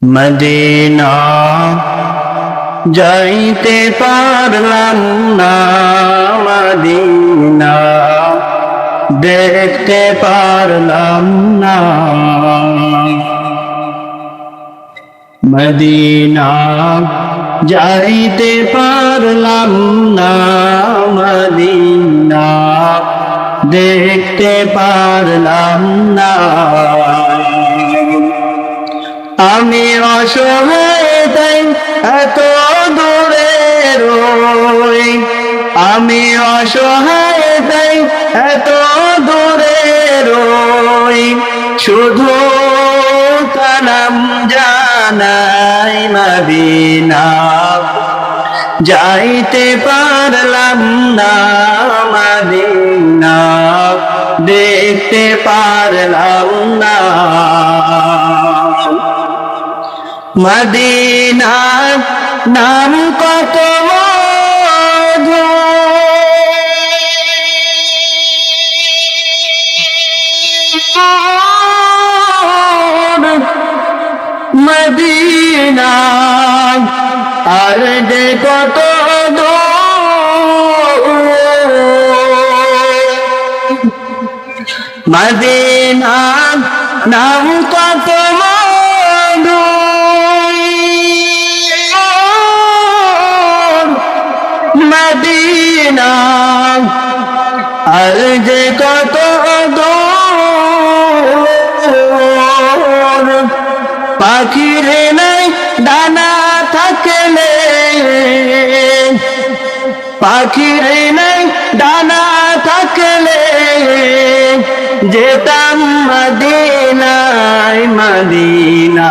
Medina যাইতে পারলাম না, মদিনা দেখতে পারলাম না। মদিনা যাইতে পারলাম না, মদিনা দেখতে পারলাম না। আমি অসহায় তাই এত দূরে রই, আমি অসহায় তাই এত দূরে রই, শুধু কালাম জানাই মদিনা যাইতে পারলাম না, মদিনা দেখতে পারলাম না। মদিনার নাম কত মধু, মদিনা আর যে কত মদিনার নাম কত মধু, মদিনা আর যে কত দূর। পাখির নাই ডানা থাকলে, পাখির নাই ডানা থাকলে যেতাম মদিনায়, মদিনা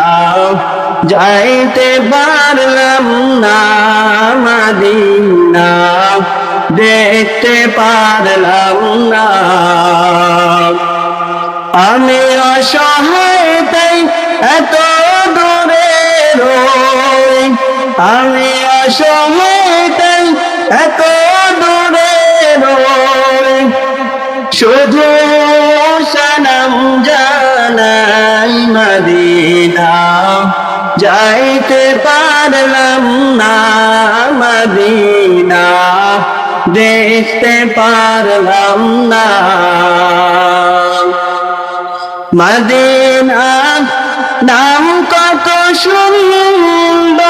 যাইতে পারলাম না, মদিনা দেখতে পারলাম না। আমি অসহায় তাই এত দূরে রই, আমি অসহায় তাই এত দূরে রই, শুধু সালাম জানাই মদিনা যাইতে পারলাম না, মদিনা দেখতে পারলাম না। মদিনা নাম কত সুন্দর,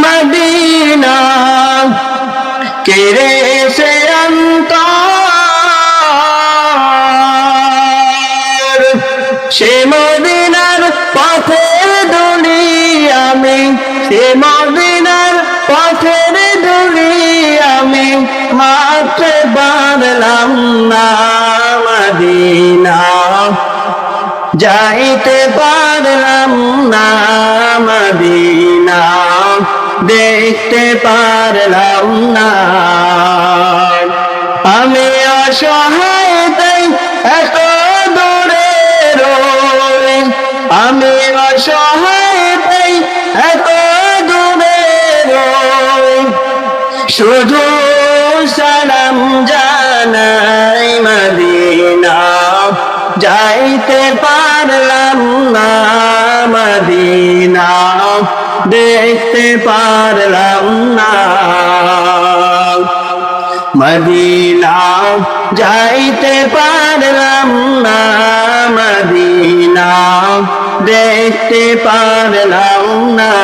মদিনা কেড়ে সে অন্তর, সে মদিনার পথের ধুলি আমি, সে মদিনার পথের ধুলি আমি মাত্র পারলাম না, মদিনা যাইতে পারলাম না, মদিনা দেখতে পারলাম না। আমি অসহায় তাই এত দূরে রই, আমি অসহায় তাই এত দূরে রই, শুধু সালাম জানাই মদিনা যাইতে পারলাম না, মদিনা দেখতে পারলাম না। মদিনা যাইতে পারলাম না, মদিনা দেখতে পারলাম না।